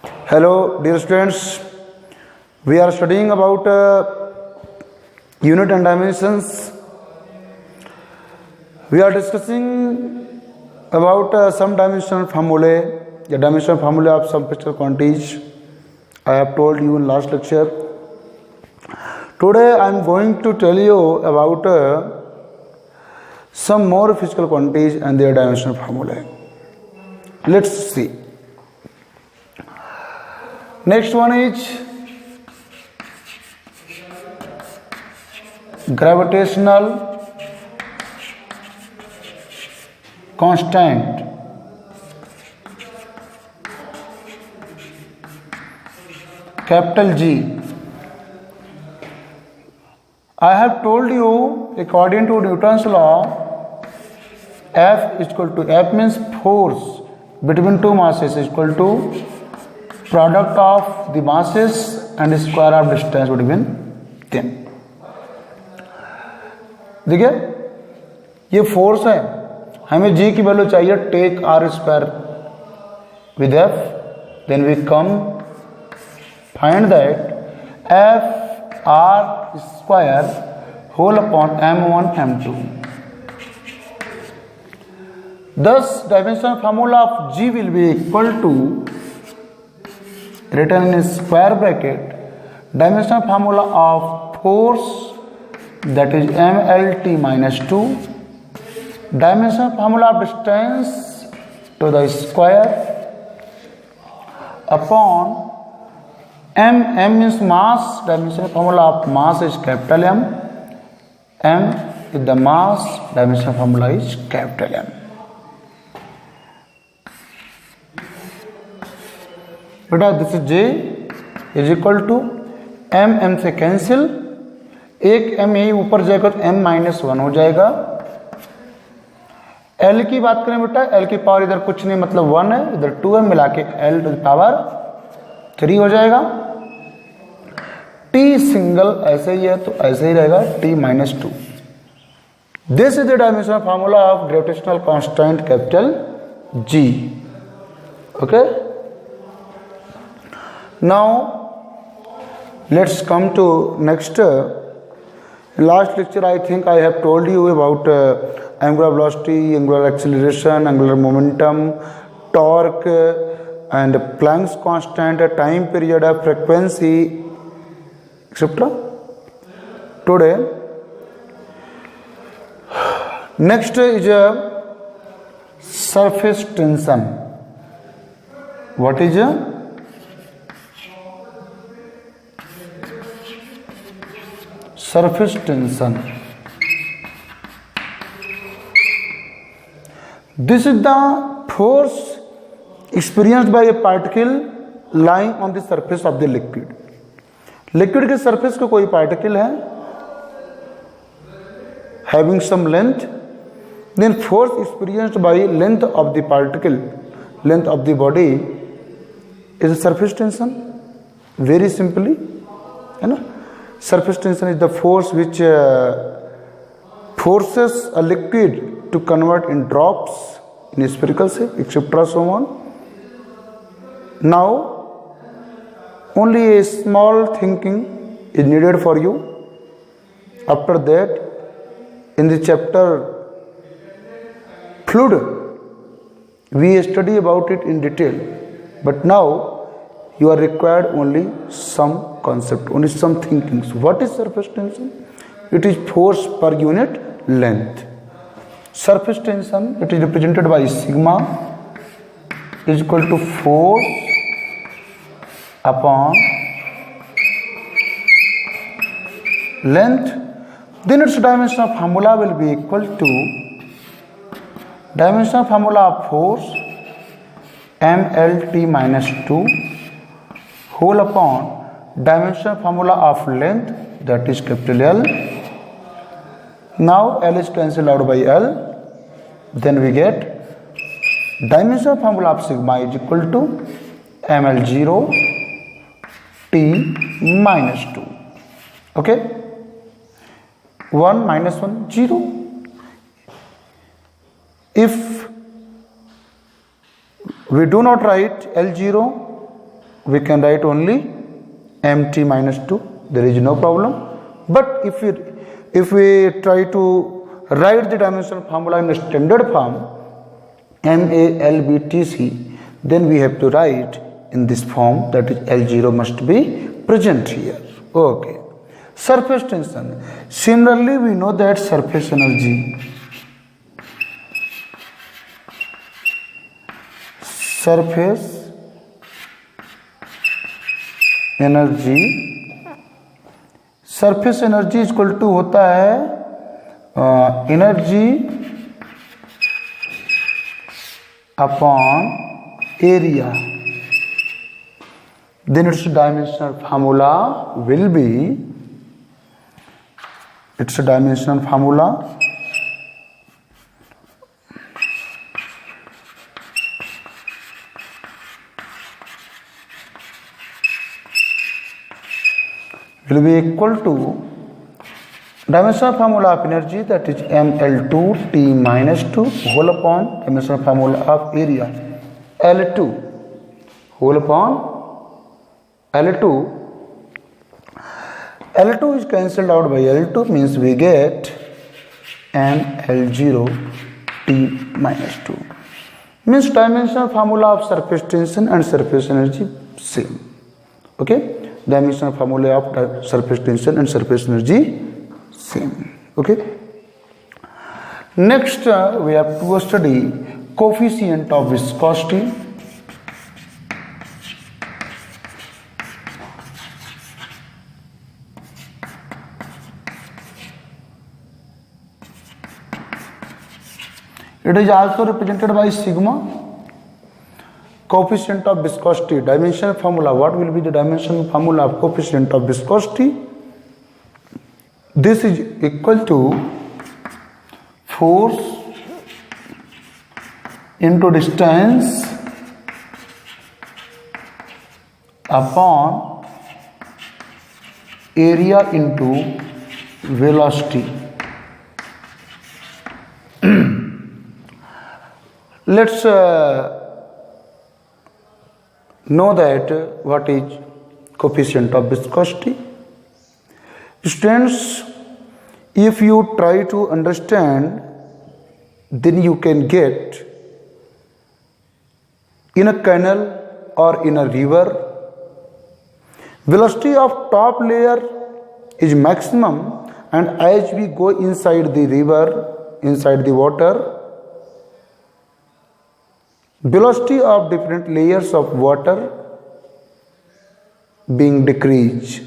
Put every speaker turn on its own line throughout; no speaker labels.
Hello, dear students. We are studying about unit and dimensions. We are discussing about some dimensional formulae, the dimensional formulae of some physical quantities. I have told you in last lecture. Today I am going to tell you about some more physical quantities and their dimensional formulae. Let's see. Next one is gravitational constant. Capital G. I have told you, according to Newton's law, F is equal to F means force between two masses is equal to product of the masses and square of distance between them. देखिए ये force है, हमें जी की value चाहिए take R square with F, then we come find that F R square whole upon m1 m2. Thus dimensional formula of G will be equal to, written in square bracket, dimensional formula of force, that is mLT minus 2, dimensional formula of distance to the square upon m means mass, dimensional formula of mass is capital M is the mass, dimensional formula is capital M. बेटा this is J is equal to m से cancel, एक m यही ऊपर जाएगा तो m minus 1 हो जाएगा. l की बात करें बेटा, l की पावर इधर कुछ नहीं मतलब 1 है, इधर 2 है, मिला के l टू द पावर 3 हो जाएगा. t सिंगल ऐसे ही है तो ऐसे ही रहेगा t minus 2. This is the dimensional formula of gravitational constant capital G. Okay, now let's come to next. Last lecture I think I have told you about angular velocity, angular acceleration, angular momentum, torque and Planck's constant, time period, frequency, etc. Today next is a surface tension. What is a surface tension? This is the force experienced by a particle lying on the surface of the liquid. Liquid के surface का कोई particle है having some length, then force experienced by length of the particle, length of the body is a surface tension. Very simply, है ना, surface tension is the force which forces a liquid to convert in drops in spherical shape, etc. so on. Now only a small thinking is needed for you. After that, in the chapter fluid, we study about it in detail, but now you are required only some concept, only some thinkings. What is surface tension? It is force per unit length. Surface tension, it is represented by sigma is equal to force upon length. Then its dimensional formula will be equal to dimensional formula of force mLT minus 2 whole upon dimensional formula of length, that is capital L. Now L is cancelled out by L, then we get dimensional formula of sigma is equal to mL0 T minus 2. Okay, 1 minus 1 0. If we do not write L0, we can write only mt minus 2, there is no problem. But if we try to write the dimensional formula in a standard form, MALBTC, then we have to write in this form, that is L0 must be present here. Okay. Surface tension. Similarly, we know that surface energy is equal to होता है energy upon area. Then its dimensional formula will be, its dimensional formula will be equal to dimensional formula of energy, that is mL2 T minus 2 whole upon dimensional formula of area L2 whole upon L2. L2 is cancelled out by L2, means we get mL0 T minus 2. Means dimensional formula of surface tension and surface energy same. Okay, dimensional formula of surface tension and surface energy same. Okay. Next we have to study coefficient of viscosity. It is also represented by sigma. Coefficient of viscosity, dimensional formula. What will be the dimensional formula of coefficient of viscosity? This is equal to force into distance upon area into velocity. Let's know that what is coefficient of viscosity. Students, if you try to understand, then you can get in a canal or in a river, velocity of top layer is maximum, and as we go inside the river, inside the water, velocity of different layers of water being decreased.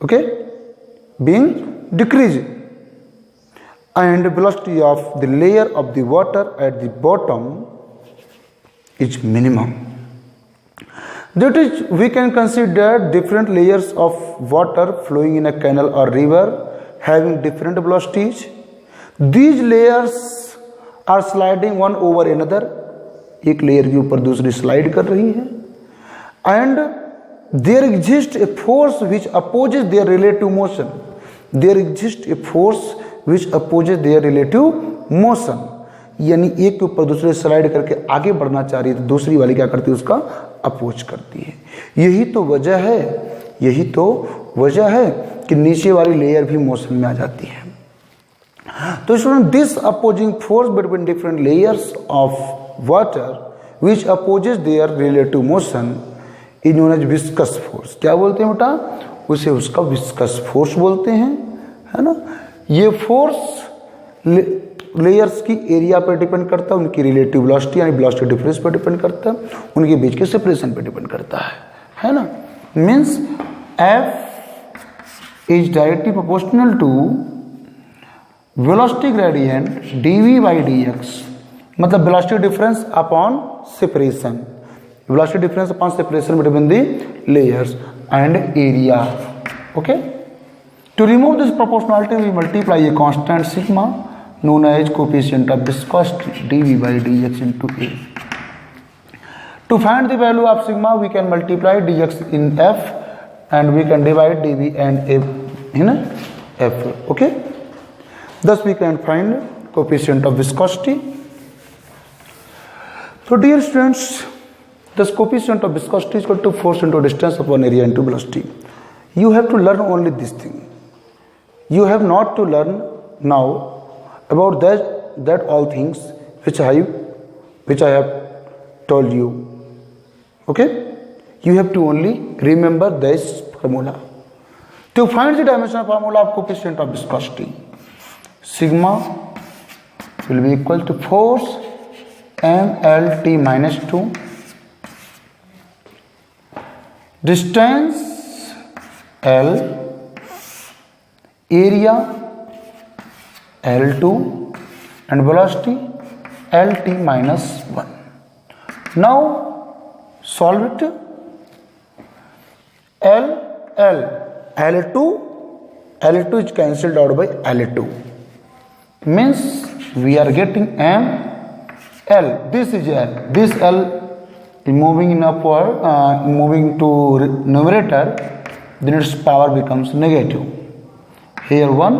Okay, being decreased, and velocity of the layer of the water at the bottom is minimum. That is, we can consider different layers of water flowing in a canal or river having different velocities. These layers are sliding one over another. एक layer के ऊपर दूसरी slide कर रही है, and there exists a force which opposes their relative motion. There exists a force which opposes their relative motion. यानी एक के ऊपर दूसरे स्लाइड करके आगे बढ़ना चाह रही है, तो दूसरी वाली क्या करती है, उसका अपोज करती है. यही तो वजह है कि नीचे वाली लेयर भी मोशन में आ जाती है. तो student, this opposing force between different layers of water which opposes their relative motion is known as viscous force. क्या बोलते हैं बेटा, उसे उसका viscous force बोलते हैं, है ना. ये फोर्स लेयर्स की एरिया पर डिपेंड करता है, उनकी रिलेटिव वेलोसिटी यानी वेलोसिटी डिफरेंस पर डिपेंड करता है, उनके बीच के सेपरेशन पर डिपेंड करता है ना. Means F is directly proportional to velocity gradient dv by dx. मतलब velocity difference upon separation, velocity difference upon separation between the layers and area. Okay, to remove this proportionality we multiply a constant sigma known as coefficient of viscosity dv by dx into a. To find the value of sigma, we can multiply dx in f and we can divide dv and a in f. Okay, thus we can find coefficient of viscosity. So dear students, Thus coefficient of viscosity is equal to force into distance upon area into velocity. You have to learn only this thing. You have not to learn now about that all things which I have told you. Okay? You have to only remember this formula. To find the dimensional formula of coefficient of viscosity, sigma will be equal to force mLT minus 2, distance L, area L2 and velocity Lt minus 1. Now solve it. L2 is cancelled out by L2, means we are getting m L. This is L. This L is moving in upward, moving to numerator, then its power becomes negative. Here 1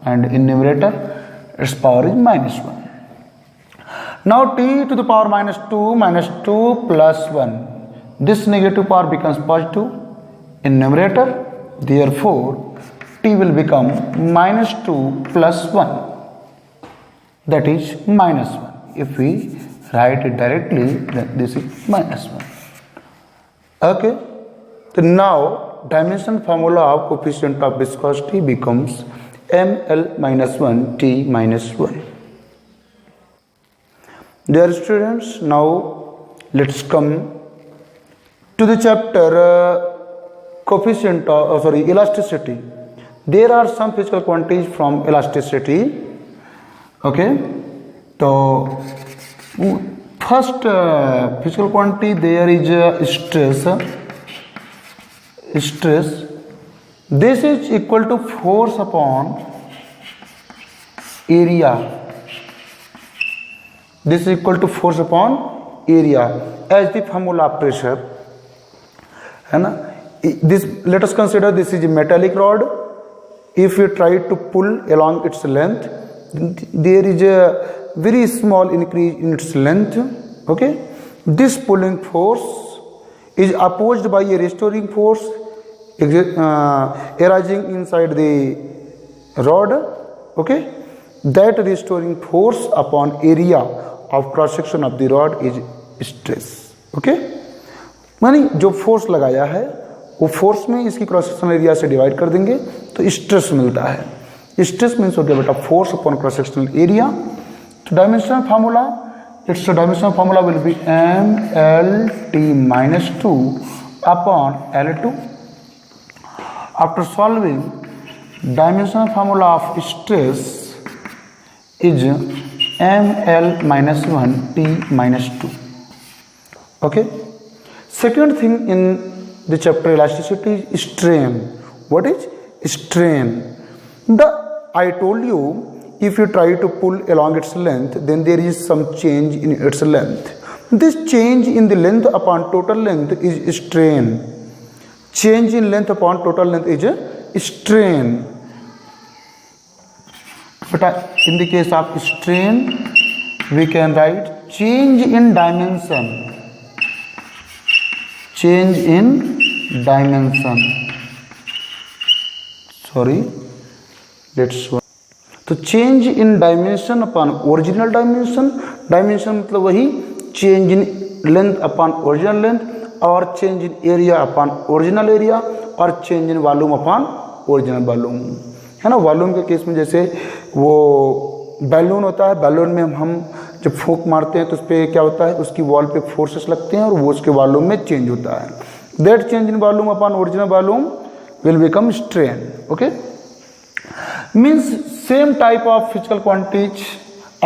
and in numerator its power is minus 1. Now t to the power minus 2 plus 1. This negative power becomes positive in numerator, therefore t will become minus 2 plus 1, that is minus 1. If we write it directly, then this is minus 1. Okay, so now dimension formula of coefficient of viscosity becomes ml minus 1 t minus 1. Dear students, now let's come to the chapter coefficient of elasticity. There are some physical quantities from elasticity. Okay, so first physical quantity there is stress. This is equal to force upon area. This is equal to force upon area as the formula of pressure, है ना. This, let us consider this is a metallic rod. If you try to pull along its length, there is a very small increase in its length. Okay, this pulling force is opposed by a restoring force arising inside the rod. Okay, that restoring force upon area of cross section of the rod is stress. Okay, मानी जो force लगाया है वो force में इसकी cross sectional area से divide कर देंगे तो स्ट्रेस मिलता है. स्ट्रेस मीन्स हो गया बेटा force upon cross sectional area. तो dimensional formula, it's dimensional formula will be mLt minus 2 upon L2. After solving, dimensional formula of stress is ml minus 1 t minus 2. Okay. Second thing in the chapter elasticity is strain. What is strain? I told you, if you try to pull along its length, then there is some change in its length. This change in the length upon total length is strain. Change in length upon total length is strain. But in the case of strain, we can write change in dimension. Change in dimension. Sorry, let's. तो change in dimension upon original dimension. Dimension मतलब वही change in length upon original length, और change in area upon original area, और change in volume upon original volume, है ना. Volume के case में जैसे वो बैलून होता है, बैलून में हम जब फूंक मारते हैं तो उस पर क्या होता है, उसकी वॉल पे फोर्सेस लगते हैं और वो उसके वॉल्यूम में चेंज होता है. That change in volume upon original volume will become strain. Okay, means same type of physical quantities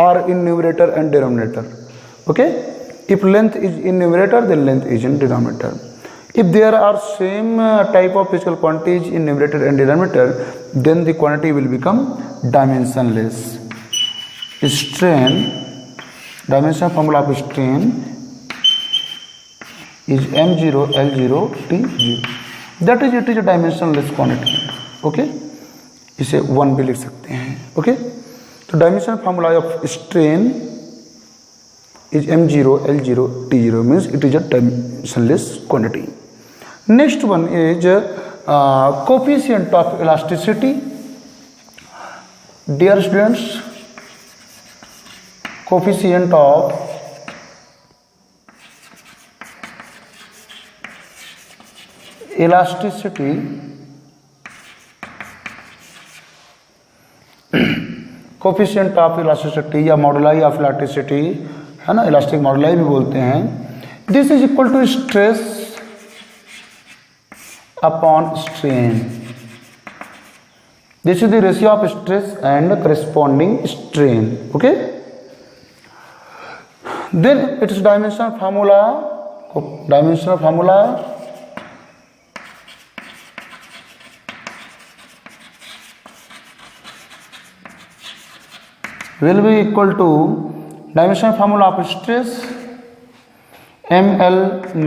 are in numerator and denominator. Okay, if length is in numerator, then length is in denominator. If there are same type of physical quantities in numerator and denominator, then the quantity will become dimensionless. Strain, dimensional formula of strain is m0 l0 t0. That is, it is a dimensionless quantity. Okay, इसे 1 भी लिख सकते हैं. Okay, तो dimensional formula of strain is m0 l0 t0, means it is a dimensionless quantity. Next one is coefficient of elasticity. Dear students, coefficient of elasticity coefficient of elasticity या मॉडुलाई of elasticity है ना, elastic मॉडुलाई भी बोलते हैं. This is equal to stress upon strain. This is the ratio of stress and corresponding strain. Okay, then its dimensional formula will be equal to dimensional formula of stress ml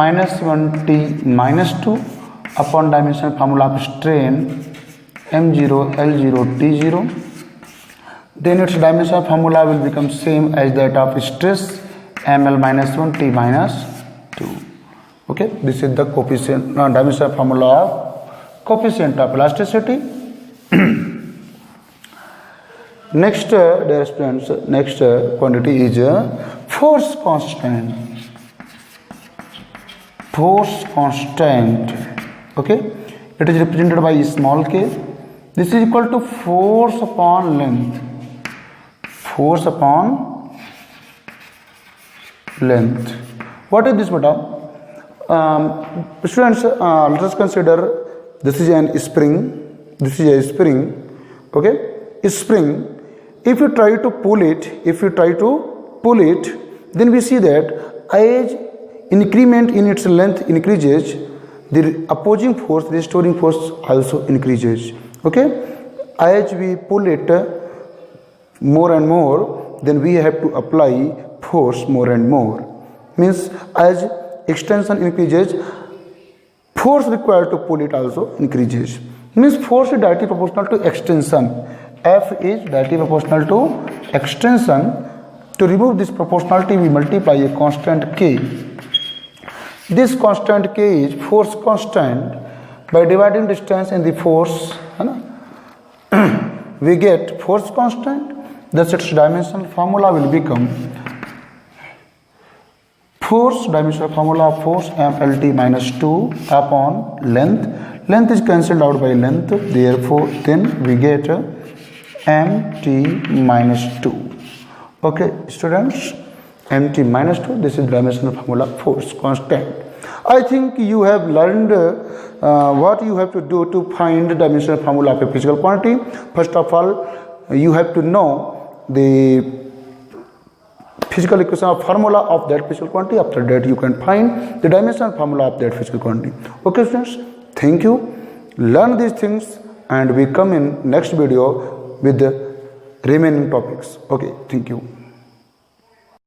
minus 1t minus 2 upon dimensional formula of strain m0 l0 t0. Then its dimensional formula will become same as that of stress ml minus 1 t minus 2. Okay, this is the coefficient dimensional formula of coefficient of elasticity. Next, dear students, next quantity is force constant. Force constant. Okay, it is represented by small k. This is equal to force upon length. Force upon length. What is this, beta? Students, let us consider this is an spring. This is a spring. Okay, spring. If you try to pull it, then we see that as increment in its length increases, the opposing force, restoring force also increases. Okay, as we pull it more and more, then we have to apply force more and more. Means as extension increases, force required to pull it also increases. Means force is directly proportional to extension. F is directly proportional to extension. To remove this proportionality, we multiply a constant k. This constant k is force constant. By dividing distance in the force, we get force constant. Thus its dimensional formula will become force, dimensional formula of force mlt minus 2 upon length. Length is cancelled out by length. Therefore, then we get mt minus 2. Okay, students, mt minus 2, this is dimensional formula force constant. I think you have learned what you have to do to find the dimensional formula of a physical quantity. First of all, you have to know the physical equation of formula of that physical quantity. After that, you can find the dimensional formula of that physical quantity. Okay, students, thank you. Learn these things and we come in next video with the remaining topics. Okay, thank you.